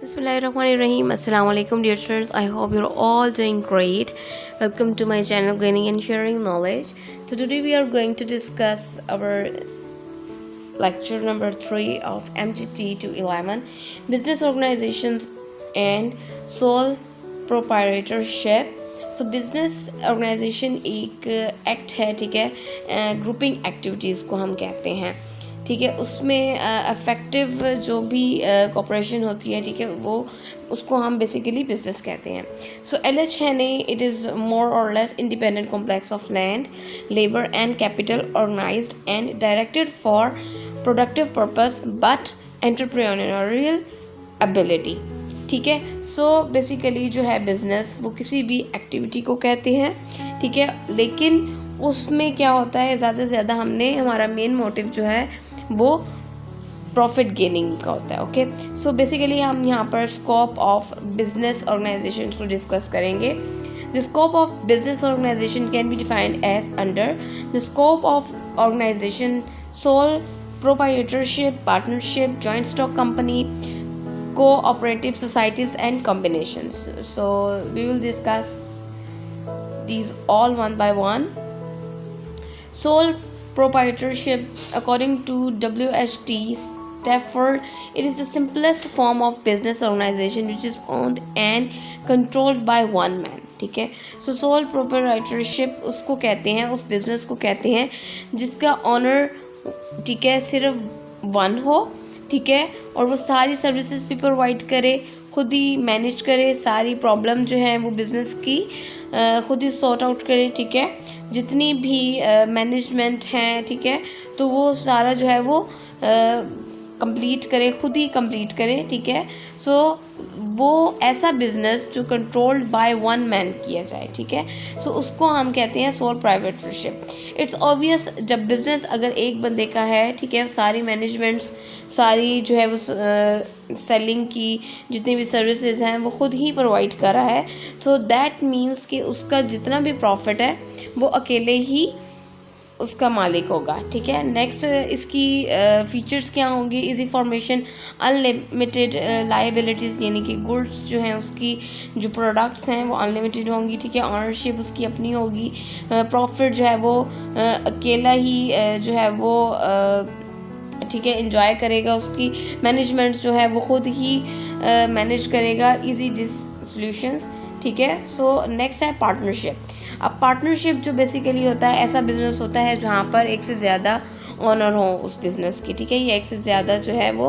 Bismillahirrahmanirrahim. Assalamu alaikum dear students. I hope you're all doing great. Welcome to my channel Gaining and Sharing Knowledge. So today we are going to discuss our lecture number 3 of MGT 211 Business Organizations and Sole Proprietorship. So business organization एक act है, ठीक है, grouping activities को हम कहते हैं, ठीक है। उसमें अफेक्टिव जो भी कॉपरेशन होती है, ठीक है, वो उसको हम बेसिकली बिजनेस कहते हैं। सो LH है नहीं, इट इज़ मोर और less independent complex of land, labour and capital organized and directed for productive purpose but entrepreneurial ability, ठीक है। सो बेसिकली जो है बिजनेस वो किसी भी एक्टिविटी को कहते हैं, ठीक है, लेकिन उसमें क्या होता है, ज़्यादा से ज़्यादा हमारा मेन मोटिव जो है वो प्रॉफिट गेनिंग का होता है। ओके, सो बेसिकली हम यहाँ पर स्कोप ऑफ बिजनेस ऑर्गेनाइजेशन को डिस्कस करेंगे। The scope of business organization can be defined as under the scope of organization sole proprietorship, partnership, joint stock company, cooperative societies and combinations. So we will discuss these all one by one. Sole proprietorship, according to WHT Stafford, it is the simplest form of business organization which is owned and controlled by one man, ठीक है। So sole proprietorship उसको कहते हैं, उस business को कहते हैं जिसका ऑनर, ठीक है, सिर्फ वन हो, ठीक है, और वो सारी सर्विसेज भी प्रोवाइड करे, खुद ही मैनेज करे, सारी प्रॉब्लम जो है वो बिज़नेस की खुद ही सॉर्ट आउट करे, ठीक है, जितनी भी मैनेजमेंट हैं, ठीक है, तो वो सारा जो है वो कंप्लीट करे, खुद ही कंप्लीट करे, ठीक है। सो वो ऐसा बिजनेस जो कंट्रोल्ड बाय वन मैन किया जाए, ठीक है, सो उसको हम कहते हैं सोल प्रोप्राइटरशिप। इट्स ऑब्वियस, जब बिज़नेस अगर एक बंदे का है, ठीक है, सारी मैनेजमेंट्स, सारी जो है वो सेलिंग की जितनी भी सर्विसेज हैं वो खुद ही प्रोवाइड कर रहा है, सो दैट मीन्स कि उसका जितना भी प्रॉफिट है वो अकेले ही उसका मालिक होगा, ठीक है। नेक्स्ट इसकी फीचर्स क्या होंगे, इजी फॉर्मेशन, अनलिमिटेड लाइबिलिटीज़, यानी कि गुड्स जो हैं उसकी जो प्रोडक्ट्स हैं वो अनलिमिटेड होंगी, ठीक है। ऑनरशिप उसकी अपनी होगी, प्रॉफिट जो है वो अकेला ही जो है वो ठीक है एंजॉय करेगा, उसकी मैनेजमेंट जो है वो खुद ही मैनेज करेगा, इजी डिसोल्यूशंस, ठीक है। सो नेक्स्ट है पार्टनरशिप। अब पार्टनरशिप जो बेसिकली होता है, ऐसा बिजनेस होता है जहाँ पर एक से ज़्यादा ऑनर हो उस बिज़नेस की, ठीक है, या एक से ज़्यादा जो है वो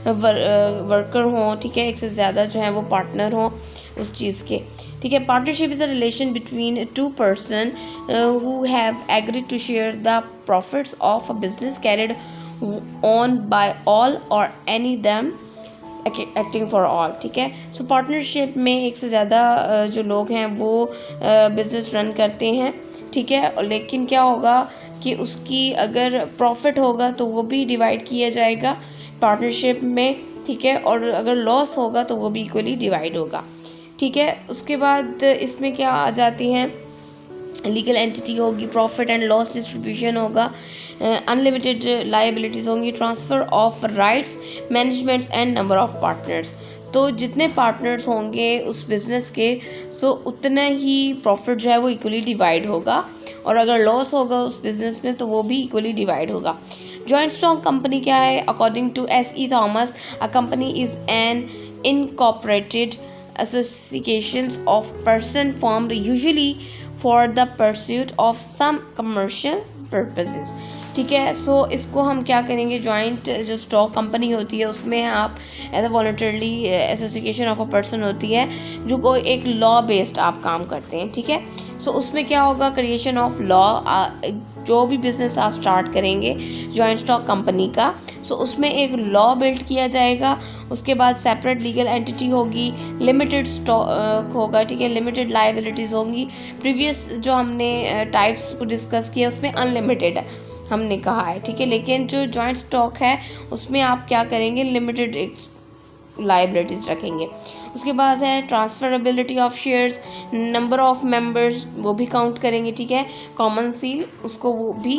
वर्कर हो, ठीक है, एक से ज़्यादा जो है वो पार्टनर हो उस चीज़ के, ठीक है। Partnership is a relation between two person who have agreed to share the profits of a business carried on by all or any them acting for all, ठीक है। सो पार्टनरशिप में एक से ज़्यादा जो लोग हैं वो बिज़नेस रन करते हैं, ठीक है, लेकिन क्या होगा कि उसकी अगर प्रॉफिट होगा तो वो भी डिवाइड किया जाएगा पार्टनरशिप में, ठीक है, और अगर लॉस होगा तो वो भी इक्वली डिवाइड होगा, ठीक है। उसके बाद इसमें क्या आ जाती हैं, लीगल एंटिटी होगी, प्रॉफिट एंड लॉस डिस्ट्रीब्यूशन होगा, अनलिमिटेड लाइबिलिटीज़ होंगी, transfer of rights, managements and number of partners. तो जितने पार्टनर्स होंगे उस बिज़नेस के, तो उतना ही प्रॉफिट जो है वो इक्वली डिवाइड होगा, और अगर लॉस होगा उस बिज़नेस में तो वो भी इक्वली डिवाइड होगा। जॉइंट स्टॉक कंपनी क्या है, according to S.E. Thomas, a company is an incorporated associations of person formed usually for the pursuit of some commercial purposes, ठीक है। सो इसको हम क्या करेंगे, जॉइंट जो स्टॉक कंपनी होती है उसमें आप as a voluntarily association of a person होती है जो कोई एक लॉ बेस्ड आप काम करते हैं, ठीक है। सो उसमें क्या होगा, क्रिएशन ऑफ लॉ, जो भी बिज़नेस आप स्टार्ट करेंगे जॉइंट स्टॉक कंपनी का, सो उसमें एक लॉ बिल्ड किया जाएगा, उसके बाद सेपरेट लीगल एंटिटी होगी, लिमिटेड स्टॉक होगा, ठीक है, लिमिटेड लाइबिलिटीज़ होंगी। प्रीवियस जो हमने टाइप्स को डिस्कस किया उसमें अनलिमिटेड है हमने कहा है, ठीक है, लेकिन जो जॉइंट स्टॉक है उसमें आप क्या करेंगे, लिमिटेड लाइबिलिटीज़ रखेंगे। उसके बाद है transferability of shares, number of members वो भी काउंट करेंगे, ठीक है। कॉमन सील उसको वो भी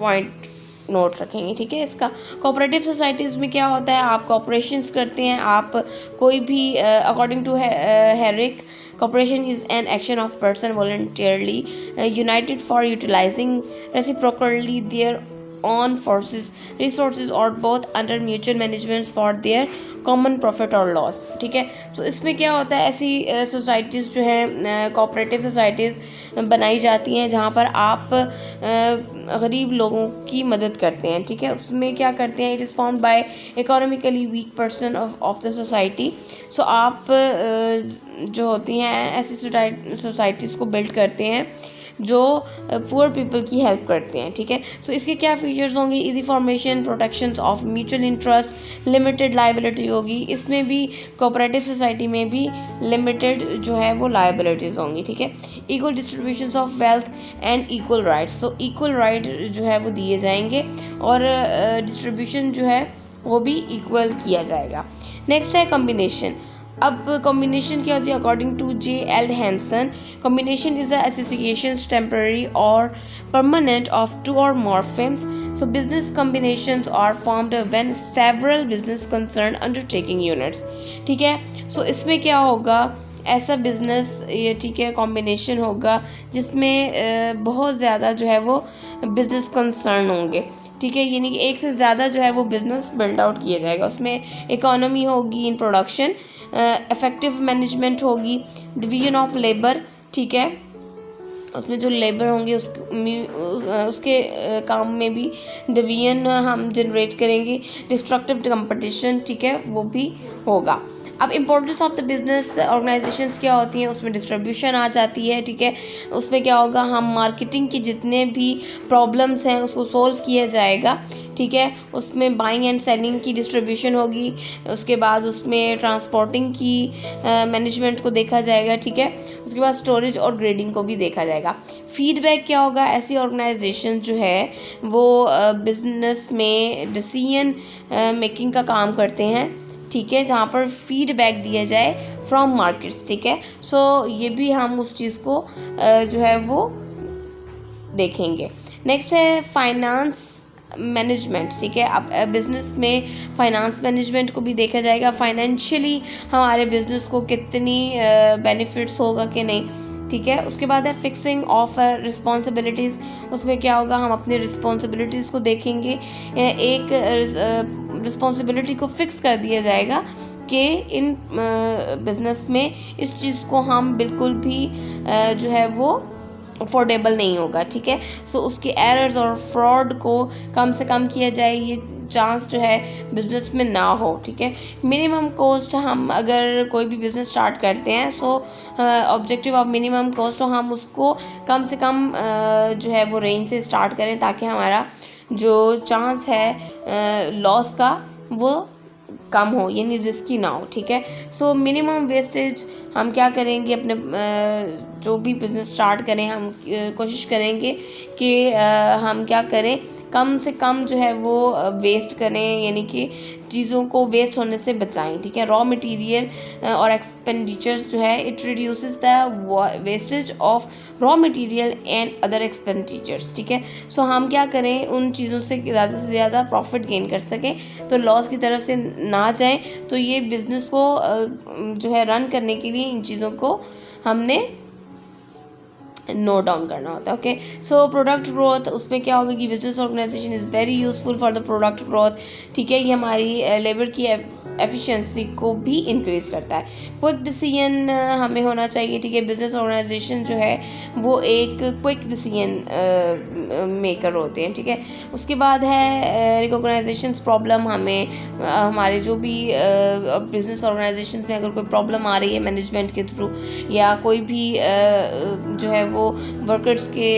पॉइंट नोट रखेंगे, ठीक है। इसका कोऑपरेटिव सोसाइटीज़ में क्या होता है, आप कोऑपरेशंस करते हैं, आप कोई भी according to Herrick, cooperation is an action of person voluntarily united for utilizing reciprocally their own forces, resources or both under mutual management for their common profit और लॉस, ठीक है। तो इसमें क्या होता है, ऐसी सोसाइटीज़ जो है कोऑपरेटिव सोसाइटीज़ बनाई जाती हैं जहाँ पर आप गरीब लोगों की मदद करते हैं, ठीक है। उसमें क्या करते हैं, it is formed by economically weak person of the society. So आप जो होती हैं ऐसी सोसाइटीज़ को बिल्ड करते हैं जो पुअर पीपल की हेल्प करते हैं, ठीक है। तो इसके क्या फीचर्स होंगे, easy formation, protections of mutual interest, limited liability होगी। इसमें भी कोऑपरेटिव सोसाइटी में भी लिमिटेड जो है वो लायबिलिटीज़ होंगी, ठीक है। Equal distributions of wealth and equal rights, तो इक्वल राइट जो है वो दिए जाएंगे और डिस्ट्रीब्यूशन जो है वो भी इक्वल किया जाएगा। नेक्स्ट है कॉम्बिनेशन। अब कॉम्बिनेशन क्या होती है, according to J.L. Hanson, combination is the association temporary or permanent of two or more firms. So business combinations are formed when several business concern undertaking units, ठीक है। सो इसमें क्या होगा, ऐसा बिजनेस ये, ठीक है, कॉम्बिनेशन होगा जिसमें बहुत ज़्यादा जो है वो बिजनेस कंसर्न होंगे, ठीक है। यानी कि एक से ज़्यादा जो है वो बिज़नेस बिल्ड आउट किया जाएगा। उसमें इकोनॉमी होगी इन प्रोडक्शन, इफेक्टिव मैनेजमेंट होगी, डिवीजन ऑफ लेबर, ठीक है। उसमें जो लेबर होंगे उसके काम में भी डिवीजन हम जनरेट करेंगे, डिस्ट्रक्टिव कंपटीशन, ठीक है, वो भी होगा। अब importance of the business organisations क्या होती हैं, उसमें डिस्ट्रीब्यूशन आ जाती है, ठीक है। उसमें क्या होगा, हम मार्केटिंग की जितने भी प्रॉब्लम्स हैं उसको सोल्व किया जाएगा, ठीक है। उसमें बाइंग एंड सेलिंग की डिस्ट्रीब्यूशन होगी, उसके बाद उसमें ट्रांसपोर्टिंग की मैनेजमेंट को देखा जाएगा, ठीक है। उसके बाद स्टोरेज और ग्रेडिंग को भी देखा जाएगा। फीडबैक क्या होगा, ऐसी ऑर्गेनाइजेशन जो है वो बिजनेस में डिसीजन मेकिंग का काम करते हैं, ठीक है, जहाँ पर फीडबैक दिया जाए फ्रॉम मार्केट्स, ठीक है। सो ये भी हम उस चीज़ को जो है वो देखेंगे। नेक्स्ट है फाइनेंस मैनेजमेंट, ठीक है। अब बिज़नेस में फाइनेंस मैनेजमेंट को भी देखा जाएगा, फाइनेंशियली हमारे बिज़नेस को कितनी बेनिफिट्स होगा कि नहीं, ठीक है। उसके बाद है फिक्सिंग ऑफ रिस्पॉन्सिबिलिटीज़। उसमें क्या होगा, हम अपनी रिस्पॉन्सिबिलिटीज़ को देखेंगे, एक रिस्पॉन्सिबिलिटी को फिक्स कर दिया जाएगा कि इन बिज़नेस में इस चीज़ को हम बिल्कुल भी जो है वो अफोर्डेबल नहीं होगा, ठीक है। सो उसके एरर्स और फ्रॉड को कम से कम किया जाए, ये चांस जो है बिज़नेस में ना हो, ठीक है। मिनिमम कॉस्ट, हम अगर कोई भी बिज़नेस स्टार्ट करते हैं सो ऑब्जेक्टिव ऑफ मिनिमम कॉस्ट, तो हम उसको कम से कम जो है वो रेंज से स्टार्ट करें ताकि हमारा जो चांस है लॉस का वो कम हो, यानी रिस्की ना हो, ठीक है। सो मिनिमम वेस्टेज हम क्या करेंगे, अपने जो भी बिज़नेस स्टार्ट करें हम कोशिश करेंगे कि हम क्या करें, कम से कम जो है वो वेस्ट करें, यानी कि चीज़ों को वेस्ट होने से बचाएं, ठीक है। रॉ मटेरियल और एक्सपेंडिचर्स जो है it reduces the wastage of raw material and other expenditures, ठीक है। सो हम क्या करें, उन चीज़ों से ज़्यादा प्रॉफिट गेन कर सकें, तो लॉस की तरफ से ना जाएं। तो ये बिज़नेस को जो है रन करने के लिए इन चीज़ों को हमने नोट डाउन करना होता है, ओके। सो प्रोडक्ट ग्रोथ, उसमें क्या होगा कि business organisation is very useful for the product growth, ठीक है। ये हमारी लेबर की एफिशिएंसी को भी इंक्रीज़ करता है। क्विक डिसीजन हमें होना चाहिए, ठीक है। बिजनेस ऑर्गेनाइजेशन जो है वो एक क्विक डिसीजन मेकर होते हैं, ठीक है। उसके बाद है रिकॉग्नाइजेशंस प्रॉब्लम, हमें हमारे जो भी बिजनेस ऑर्गेनाइजेशन में अगर कोई प्रॉब्लम आ रही है मैनेजमेंट के थ्रू या कोई भी जो है वो वर्कर्स के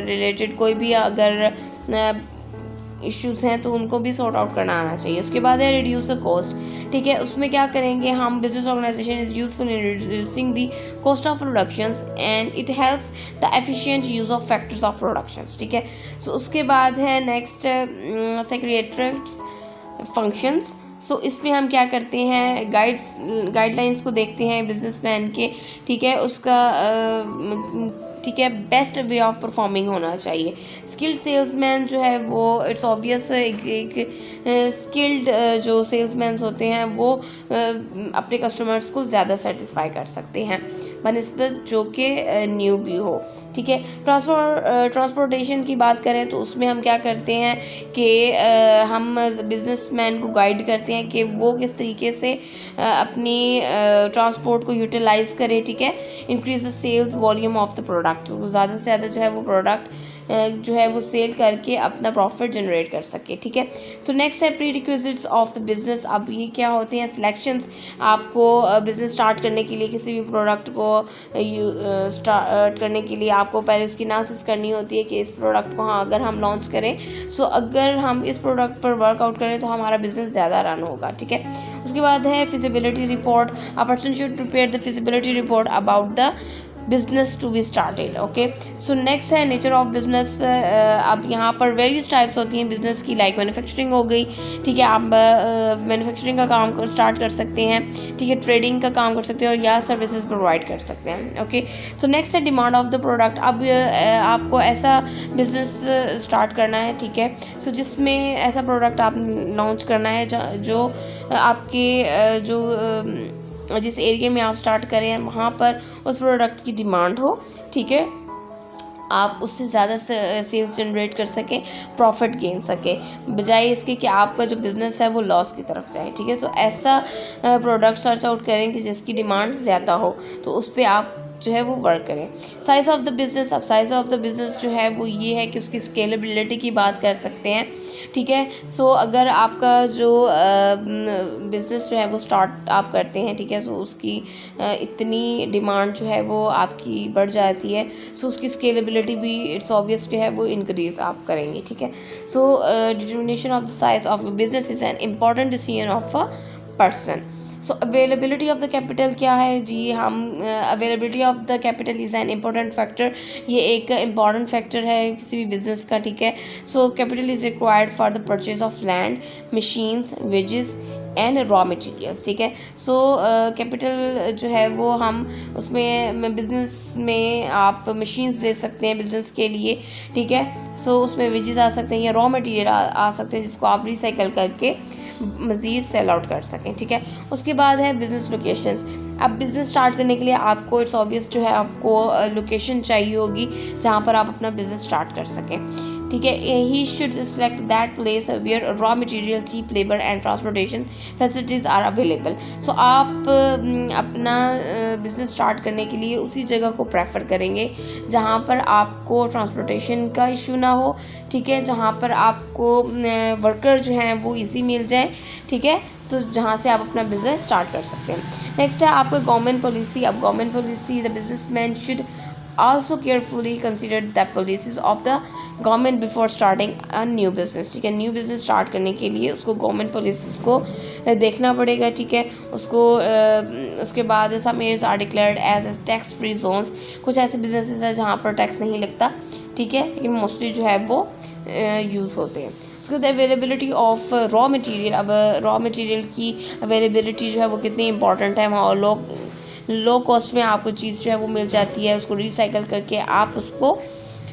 रिलेटेड कोई भी अगर इश्यूज़ हैं तो उनको भी सॉर्ट आउट करना आना चाहिए। उसके बाद है रिड्यूस द कॉस्ट, ठीक है। उसमें क्या करेंगे हम, business organisation is useful in reducing the cost of productions and it helps the efficient use of factors of productions, ठीक है। सो उसके बाद है नेक्स्ट सेक्रेटरीज फंक्शंस। सो इसमें हम क्या करते हैं, गाइडलाइंस को देखते हैं बिजनेसमैन के, ठीक है, उसका ठीक है, बेस्ट वे ऑफ परफॉर्मिंग होना चाहिए। स्किल्ड सेल्समैन जो है वो इट्स ऑब्वियस एक स्किल्ड जो सेल्समैन होते हैं वो अपने कस्टमर्स को ज़्यादा सेटिस्फाई कर सकते हैं बनिस्बत जो कि न्यू भी हो, ठीक है। ट्रांसपोर्टेशन की बात करें तो उसमें हम क्या करते हैं कि हम बिजनेसमैन को गाइड करते हैं कि वो किस तरीके से अपनी ट्रांसपोर्ट को यूटिलाइज करे, ठीक है। Increase the sales volume of the product, ज़्यादा से ज़्यादा जो है वो प्रोडक्ट जो है वो सेल करके अपना प्रॉफिट जनरेट कर सके, ठीक है। सो नेक्स्ट है pre requisites of the business. अब ये क्या होते हैं, सिलेक्शंस। आपको बिजनेस स्टार्ट करने के लिए किसी भी प्रोडक्ट को स्टार्ट करने के लिए आपको पहले उसकी एनालिसिस करनी होती है कि इस प्रोडक्ट को हाँ अगर हम लॉन्च करें, सो अगर हम इस प्रोडक्ट पर वर्कआउट करें तो हमारा बिजनेस ज़्यादा रन होगा, ठीक है। उसके बाद है feasibility report. A person should prepare the feasibility report about the business to be started, okay. So next है नेचर ऑफ बिजनेस। अब यहाँ पर वेरियस टाइप्स होती हैं बिजनेस की, लाइक मैन्युफैक्चरिंग हो गई, ठीक है। आप मैन्युफैक्चरिंग का काम स्टार्ट कर सकते हैं, ठीक है, ट्रेडिंग का काम कर सकते हैं और या सर्विसेज प्रोवाइड कर सकते हैं, ओके। सो नेक्स्ट है डिमांड ऑफ द प्रोडक्ट। अब आपको ऐसा बिजनेस स्टार्ट करना है, ठीक है, सो जिसमें ऐसा प्रोडक्ट आप लॉन्च करना है जो आपके जिस एरिया में आप स्टार्ट करें वहाँ पर उस प्रोडक्ट की डिमांड हो, ठीक है, आप उससे ज़्यादा सेल्स जनरेट कर सकें, प्रॉफिट गेन सकें, बजाय इसके कि आपका जो बिज़नेस है वो लॉस की तरफ जाए, ठीक है। तो ऐसा प्रोडक्ट सर्च आउट करें कि जिसकी डिमांड ज़्यादा हो, तो उस पर आप जो है वो वर्क करें। Size of the business. अब साइज़ ऑफ द बिज़नेस जो है वो ये है कि उसकी स्केलेबिलिटी की बात कर सकते हैं, ठीक है। सो अगर आपका जो बिज़नेस जो है वो स्टार्ट आप करते हैं, ठीक है, तो उसकी इतनी डिमांड जो है वो आपकी बढ़ जाती है, सो उसकी स्केलेबिलिटी भी इट्स ऑब्वियस जो है वो इंक्रीज़ आप करेंगे, ठीक है। So determination of the size of business is an important decision of a person. So availability of the capital क्या है जी, हम availability of the capital is an important factor. ये एक इम्पॉर्टेंट फैक्टर है किसी भी बिजनेस का, ठीक है। So capital is required for the purchase of land, machines, wages and raw materials, ठीक है। सो कैपिटल जो है वो हम उसमें बिजनेस में आप मशीन्स ले सकते हैं बिजनेस के लिए, ठीक है। सो उसमें वेजेस आ सकते हैं या रॉ मटेरियल आ सकते हैं जिसको आप रिसाइकल करके मज़ीद सेल आउट कर सकें, ठीक है। उसके बाद है बिज़नेस लोकेशंस। अब बिज़नेस स्टार्ट करने के लिए आपको इट्स ऑब्वियस जो है आपको लोकेशन चाहिए होगी जहाँ पर आप अपना बिज़नेस स्टार्ट कर सकें, ठीक है। He should select that place where raw material, cheap labour and transportation facilities are available. So आप अपना बिज़नेस स्टार्ट करने के लिए उसी जगह को प्रेफर करेंगे जहाँ पर आपको ट्रांसपोर्टेशन का इशू ना हो, ठीक है, जहाँ पर आपको वर्कर जो हैं वो इजी मिल जाए, ठीक है, तो जहाँ से आप अपना बिज़नेस स्टार्ट कर सकते हैं। नेक्स्ट है आपको गवर्नमेंट पॉलिसी। अब government policy, the businessman should also carefully consider the policies of the government before starting a new business, ठीक है। न्यू बिज़नेस स्टार्ट करने के लिए उसको गवर्नमेंट पॉलिसीज़ को देखना पड़ेगा, ठीक है। उसके बाद some areas are declared as tax free zones. कुछ ऐसे बिजनेसेस हैं जहाँ पर टैक्स नहीं लगता, ठीक है, लेकिन मोस्टली जो है वो यूज़ होते हैं। उसके बाद अवेलेबिलिटी ऑफ रॉ मटेरियल। अब रॉ मटेरियल की अवेलेबिलिटी जो है वो कितनी इंपॉर्टेंट है। वहाँ लो कॉस्ट में आपको चीज़ जो है वो मिल जाती है, उसको रिसाइकल करके आप उसको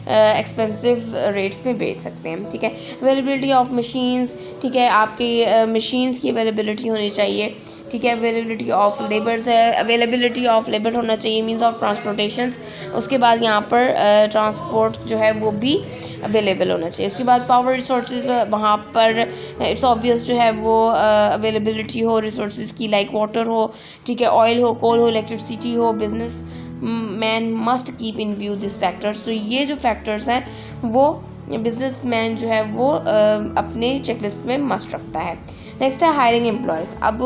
एक्सपेंसिव रेट्स में बेच सकते हैं, ठीक है। अवेलेबिलिटी ऑफ मशीन्स, ठीक है, आपकी मशीन्स की अवेलेबिलिटी होनी चाहिए, ठीक है। अवेलेबिलिटी ऑफ लेबर्स है, अवेलेबिलिटी ऑफ लेबर होना चाहिए, मींस ऑफ ट्रांसपोर्टेशंस। उसके बाद यहाँ पर ट्रांसपोर्ट जो है वो भी अवेलेबल होना चाहिए। उसके बाद पावर रिसोर्सेज, वहाँ पर इट्स ऑब्वियस जो है वो अवेलेबिलिटी हो रिसोर्सेज की, लाइक वाटर हो, ठीक है, ऑयल हो, कोल हो, इलेक्ट्रिसिटी हो। Business man must keep in view this factors. तो ये जो फैक्टर्स हैं वो बिजनेस मैन जो है वो अपने चेकलिस्ट में मस्ट रखता है। नेक्स्ट है हायरिंग एम्प्लॉयज़। अब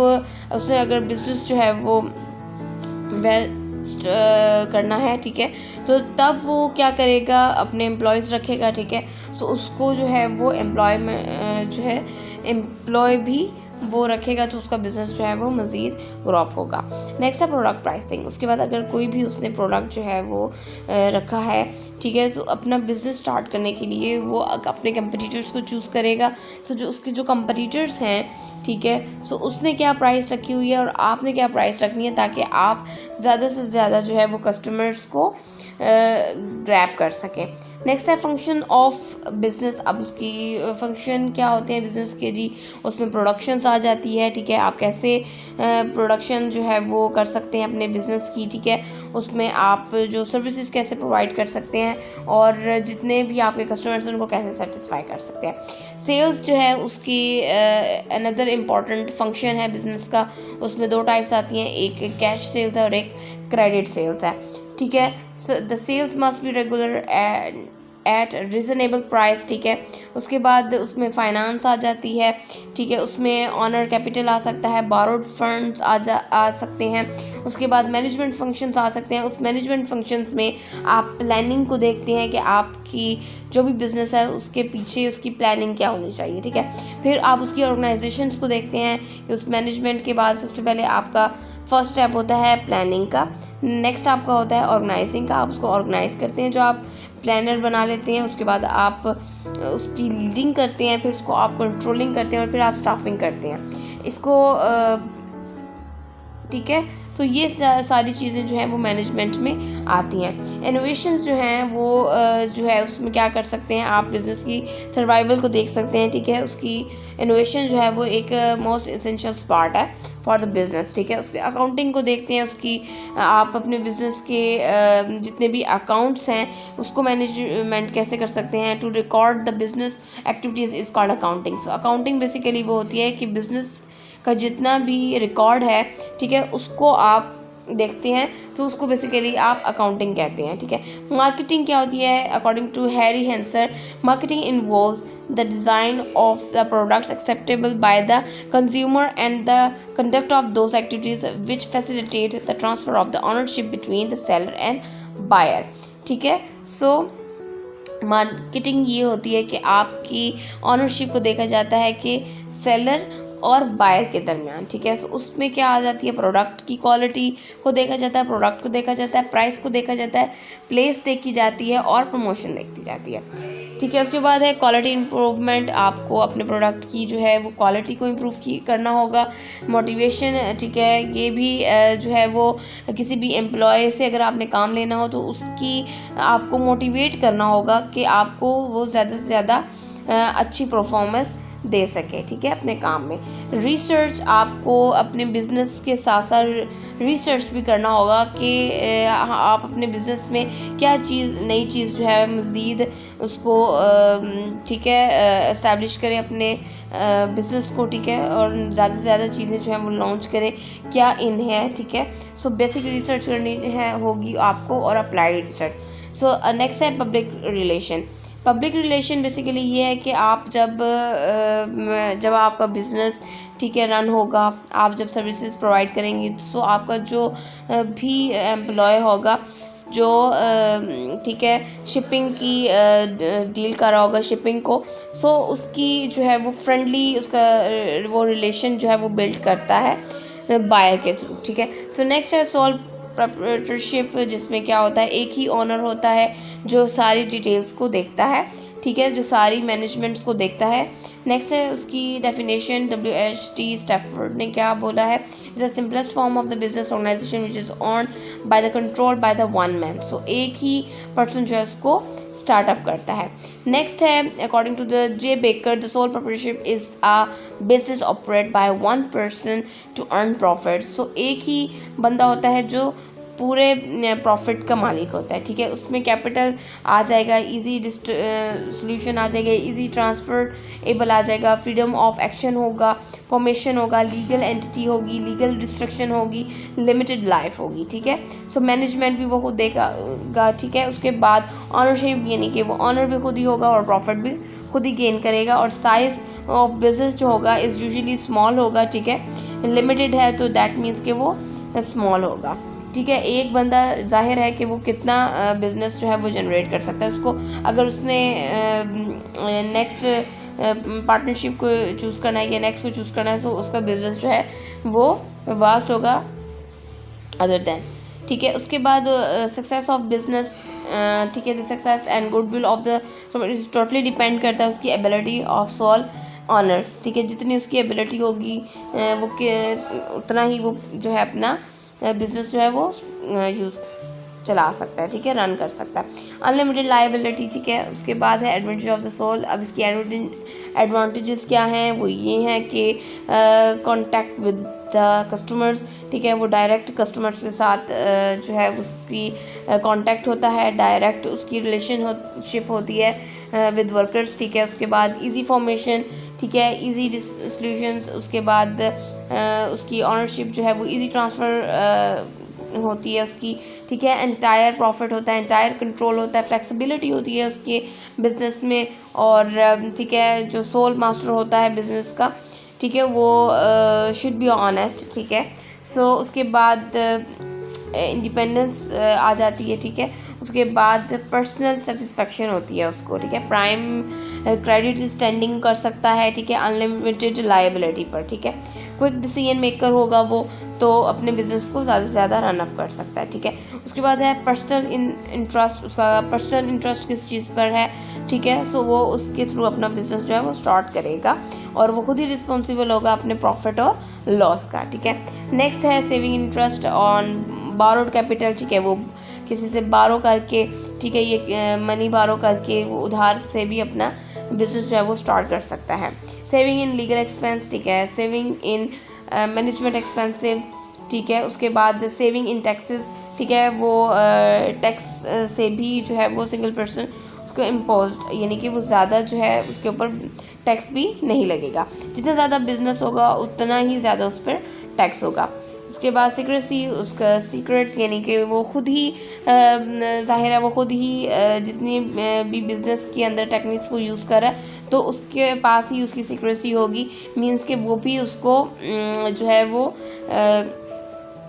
उसने अगर बिजनेस जो है वो करना है, ठीक है, तो तब वो क्या करेगा, अपने एम्प्लॉयज़ रखेगा, ठीक है। सो उसको जो है वो एम्प्लॉय भी वो रखेगा तो उसका बिज़नेस जो है वो मज़ीद ग्रोअप होगा। नेक्स्ट है प्रोडक्ट प्राइसिंग। उसके बाद अगर कोई भी उसने प्रोडक्ट जो है वो रखा है, ठीक है, तो अपना बिज़नेस स्टार्ट करने के लिए वो अपने कंपटीटर्स को चूज़ करेगा। सो जो उसके जो कंपटीटर्स हैं, ठीक है, सो उसने क्या प्राइस रखी हुई है और आपने क्या प्राइस रखनी है, ताकि आप ज़्यादा से ज़्यादा जो है वो कस्टमर्स को ग्रैब कर सकें। नेक्स्ट है फंक्शन ऑफ बिज़नेस। अब उसकी फंक्शन क्या होते हैं बिज़नेस के जी, उसमें प्रोडक्शंस आ जाती है, ठीक है। आप कैसे प्रोडक्शन जो है वो कर सकते हैं अपने बिज़नेस की, ठीक है। उसमें आप जो सर्विसेज कैसे प्रोवाइड कर सकते हैं और जितने भी आपके कस्टमर्स हैं उनको कैसे सेटिस्फाई कर सकते हैं। सेल्स जो है उसकी अनदर इम्पॉर्टेंट फंक्शन है बिज़नेस का। उसमें 2 टाइप्स आती हैं, एक कैश सेल्स है और एक क्रेडिट सेल्स है, ठीक है। The sales must be regular at reasonable price, ठीक है। उसके बाद उसमें फाइनेंस आ जाती है, ठीक है। उसमें ऑनर कैपिटल आ सकता है, बारोड फंड्स आ सकते हैं। उसके बाद मैनेजमेंट फंक्शंस आ सकते हैं। उस मैनेजमेंट फंक्शंस में आप प्लानिंग को देखते हैं कि आपकी जो भी बिज़नेस है उसके पीछे उसकी प्लानिंग क्या होनी चाहिए, ठीक है। फिर आप उसकी ऑर्गेनाइजेशंस को देखते हैं कि उस मैनेजमेंट के बाद सबसे पहले आपका फर्स्ट स्टेप होता है प्लानिंग का, नेक्स्ट आपका होता है ऑर्गेनाइजिंग का। आप उसको ऑर्गेनाइज करते हैं, जो आप प्लानर बना लेते हैं। उसके बाद आप उसकी लीडिंग करते हैं, फिर उसको आप कंट्रोलिंग करते हैं और फिर आप स्टाफिंग करते हैं इसको, ठीक है। तो ये सारी चीज़ें जो हैं वो मैनेजमेंट में आती हैं। इनोवेशंस जो हैं वो जो है उसमें क्या कर सकते हैं, आप बिज़नेस की सर्वाइवल को देख सकते हैं, ठीक है। उसकी इनोवेशन जो है वो एक मोस्ट एसेंशियल पार्ट है फॉर द बिज़नेस, ठीक है। उसकी अकाउंटिंग को देखते हैं, उसकी आप अपने बिज़नेस के जितने भी अकाउंट्स हैं उसको मैनेजमेंट कैसे कर सकते हैं। To record the business activities is called accounting. So accounting basically वो होती है कि बिज़नेस का जितना भी रिकॉर्ड है, ठीक है, उसको आप देखते हैं, तो उसको बेसिकली आप अकाउंटिंग कहते हैं, ठीक है। मार्केटिंग क्या होती है, according to Harry Henser, marketing involves the design of the products acceptable by the consumer and the conduct of those activities which facilitate the transfer of the ownership between the seller and buyer, ठीक है। So marketing ये होती है कि आपकी ownership को देखा जाता है कि सेलर और बायर के दरमियान, ठीक है। तो उसमें क्या आ जाती है, प्रोडक्ट की क्वालिटी को देखा जाता है, प्रोडक्ट को देखा जाता है, प्राइस को देखा जाता है, प्लेस देखी जाती है और प्रमोशन देखी जाती है, ठीक है। उसके बाद है क्वालिटी इम्प्रूवमेंट। आपको अपने प्रोडक्ट की जो है वो क्वालिटी को इम्प्रूव करना होगा। मोटिवेशन, ठीक है, ये भी जो है वो किसी भी एम्प्लॉय से अगर आपने काम लेना हो तो उसकी आपको मोटिवेट करना होगा कि आपको वो ज़्यादा से ज़्यादा अच्छी परफॉर्मेंस दे सके, ठीक है, अपने काम में। रिसर्च, आपको अपने बिज़नेस के साथ साथ रिसर्च भी करना होगा कि आप अपने बिज़नेस में क्या चीज़, नई चीज़ जो है मज़ीद उसको, ठीक है, इस्टेब्लिश करें अपने बिज़नेस को, ठीक है, और ज़्यादा से ज़्यादा चीज़ें जो हैं वो लॉन्च करें, क्या इन है, ठीक है। सो बेसिक रिसर्च करनी है होगी आपको और अप्लाइड रिसर्च। सो नेक्स्ट है public relation. Public relation basically ये है कि आप जब आपका बिज़नेस, ठीक है, रन होगा, आप जब सर्विसेज प्रोवाइड करेंगी, तो आपका जो भी एम्प्लॉय होगा जो, ठीक है, शिपिंग की डील कर रहा होगा शिपिंग को, सो उसकी जो है वो फ्रेंडली उसका वो रिलेशन जो है वो बिल्ड करता है बायर के थ्रू, ठीक है। सो नेक्स्ट है सोल प्रोप्राइटरशिप, जिसमें क्या होता है, एक ही ओनर होता है जो सारी डिटेल्स को देखता है, ठीक है, जो सारी मैनेजमेंट्स को देखता है। नेक्स्ट है उसकी डेफिनेशन, WHT स्टैफोर्ड ने क्या बोला है, is the simplest form of the business organisation which is on by the control by the one man. So एक ही पर्सन जो है उसको स्टार्टअप करता है। नेक्स्ट है according to the J Baker, the sole proprietorship is a business operate by one person to earn profit. So एक ही बंदा होता है जो पूरे प्रॉफिट का मालिक होता है, ठीक है। उसमें कैपिटल आ जाएगा, इजी सोल्यूशन आ जाएगा, इजी ट्रांसफर एबल आ जाएगा, फ्रीडम ऑफ एक्शन होगा, फॉर्मेशन होगा, लीगल एंटिटी होगी, लीगल डिस्ट्रक्शन होगी, लिमिटेड लाइफ होगी, ठीक है। सो मैनेजमेंट भी वो खुद देगा, ठीक है। उसके बाद ऑनरशिप, यानी कि वो ऑनर भी खुद ही होगा और प्रॉफिट भी खुद ही गेन करेगा। और साइज़ ऑफ बिजनेस जो होगा इज़ यूजुअली स्मॉल होगा, ठीक है। लिमिटेड है तो दैट मीन्स कि वो स्मॉल होगा, ठीक है। एक बंदा जाहिर है कि वो कितना बिज़नेस जो है वो जनरेट कर सकता है। उसको अगर उसने नेक्स्ट पार्टनरशिप को चूज़ करना है या नेक्स्ट को चूज़ करना है, तो उसका बिज़नेस जो है वो वास्ट होगा अदर देन, ठीक है। उसके बाद सक्सेस ऑफ बिजनेस, ठीक है, the success and goodwill of the totally depend करता है उसकी एबिलिटी ऑफ सोल ऑनर, ठीक है। जितनी उसकी एबिलिटी होगी वो उतना ही वो जो है अपना बिज़नेस जो है वो यूज़ चला सकता है, ठीक है, रन कर सकता है। अनलिमिटेड लायबिलिटी, ठीक है। उसके बाद है एडवांटेज ऑफ द सोल। अब इसकी एडवांटेजेस क्या हैं, वो ये हैं कि कॉन्टैक्ट विद द कस्टमर्स, ठीक है, वो डायरेक्ट कस्टमर्स के साथ जो है उसकी कांटेक्ट होता है, डायरेक्ट उसकी रिलेशनशिप होती है विद वर्कर्स, ठीक है। उसके बाद इजी फॉर्मेशन, ठीक है, इजी डिसोल्यूशंस। उसके बाद उसकी ऑनरशिप जो है वो इजी ट्रांसफ़र होती है उसकी, ठीक है। एंटायर प्रॉफिट होता है, एंटायर कंट्रोल होता है, फ्लेक्सिबिलिटी होती है उसके बिजनेस में। और ठीक है, जो सोल मास्टर होता है बिजनेस का, ठीक है, वो शुड बी ऑनेस्ट, ठीक है। सो उसके बाद इंडिपेंडेंस आ जाती है, ठीक है। उसके बाद पर्सनल सेटिस्फेक्शन होती है उसको, ठीक है। प्राइम क्रेडिट स्टैंडिंग कर सकता है, ठीक है, अनलिमिटेड लायबिलिटी पर, ठीक है। क्विक डिसीजन मेकर होगा वो, तो अपने बिजनेस को ज़्यादा से ज़्यादा रन अप कर सकता है, ठीक है। उसके बाद है पर्सनल इंटरेस्ट। उसका पर्सनल इंटरेस्ट किस चीज़ पर है, ठीक है, सो वो उसके थ्रू अपना बिजनेस जो है वो स्टार्ट करेगा और वो खुद ही रिस्पॉन्सिबल होगा अपने प्रॉफिट और लॉस का, ठीक है। नेक्स्ट है saving interest on borrowed capital, ठीक है, वो किसी से बारो करके, ठीक है, ये मनी बारो करके वो उधार से भी अपना बिजनेस जो है वो स्टार्ट कर सकता है। सेविंग इन लीगल एक्सपेंस, ठीक है, सेविंग इन मैनेजमेंट एक्सपेंसिव, ठीक है। उसके बाद सेविंग इन टैक्सेस, ठीक है, वो टैक्स से भी जो है वो सिंगल पर्सन उसको इम्पोज, यानी कि वो ज़्यादा जो है उसके ऊपर टैक्स भी नहीं लगेगा। जितना ज़्यादा बिजनेस होगा उतना ही ज़्यादा उस पर टैक्स होगा। उसके बाद सीक्रेसी, उसका सीक्रेट यानी कि वो खुद ही ज़ाहिर है वो खुद ही जितनी भी बिज़नेस के अंदर टेक्निक्स को यूज़ कर रहा है तो उसके पास ही उसकी सीक्रेसी होगी। मींस कि वो भी उसको जो है वो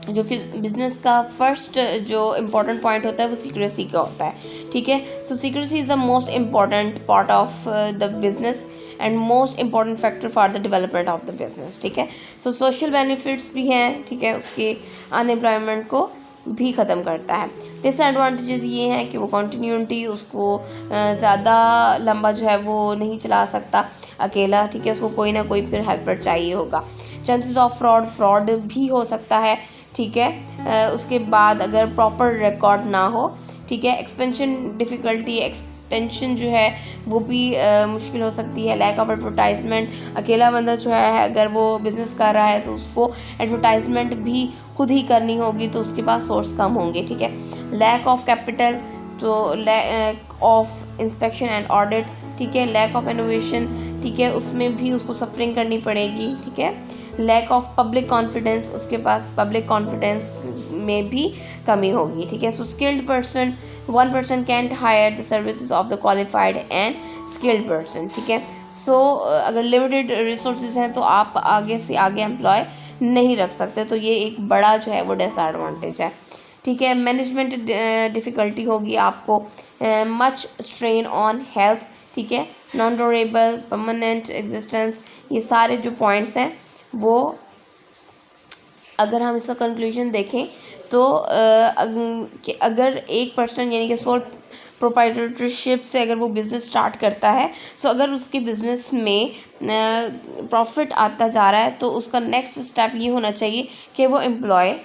जो फिर बिज़नेस का फर्स्ट जो इम्पोर्टेंट पॉइंट होता है वो सीक्रेसी का होता है, ठीक है। So secrecy is the most important part of the business and most important factor for the development of the business, ठीक है। सो सोशल बेनिफिट्स भी हैं, ठीक है, उसके अनएम्प्लॉयमेंट को भी ख़त्म करता है। डिसएडवांटेजेस ये हैं कि वो कंटिन्यूटी उसको ज़्यादा लंबा जो है वो नहीं चला सकता अकेला, ठीक है, उसको कोई ना कोई फिर हेल्पर चाहिए होगा। चांसेस ऑफ फ्रॉड भी हो सकता है, ठीक है। उसके बाद अगर प्रॉपर रिकॉर्ड ना हो, ठीक है। एक्सपेंशन डिफ़िकल्टी, एक्सपेंशन जो है वो भी मुश्किल हो सकती है। लैक ऑफ एडवर्टाइजमेंट, अकेला बंदा जो है अगर वो बिज़नेस कर रहा है तो उसको एडवर्टाइजमेंट भी खुद ही करनी होगी, तो उसके पास सोर्स कम होंगे, ठीक है। लैक ऑफ कैपिटल, तो lack of inspection and audit, ठीक है। लैक ऑफ इनोवेशन, ठीक है, उसमें भी उसको सफरिंग करनी पड़ेगी, ठीक है। लैक ऑफ पब्लिक कॉन्फिडेंस, उसके पास पब्लिक कॉन्फिडेंस में भी कमी होगी, ठीक है। So skilled person, one person can't hire the services of the qualified and skilled person, ठीक है। सो अगर लिमिटेड रिसोर्सेज हैं तो आप आगे से आगे एम्प्लॉय नहीं रख सकते, तो ये एक बड़ा जो है वो डिसएडवांटेज है, ठीक है। मैनेजमेंट डिफ़िकल्टी होगी आपको, मच स्ट्रेन ऑन हेल्थ, ठीक है, नॉन ड्यूरेबल परमानेंट एग्जिस्टेंस, ये सारे जो पॉइंट्स हैं वो अगर हम इसका कंक्लूजन देखें तो अगर एक पर्सन यानी कि सोल प्रोप्राइटरशिप से अगर वो बिज़नेस स्टार्ट करता है, तो अगर उसके बिज़नेस में प्रॉफिट आता जा रहा है तो उसका नेक्स्ट स्टेप ये होना चाहिए कि वो एम्प्लॉय,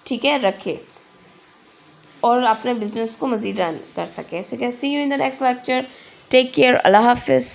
ठीक है, रखे और अपने बिज़नेस को मज़ीद रन कर सके। So see you in the next lecture, take care, अल्लाह हाफिज़।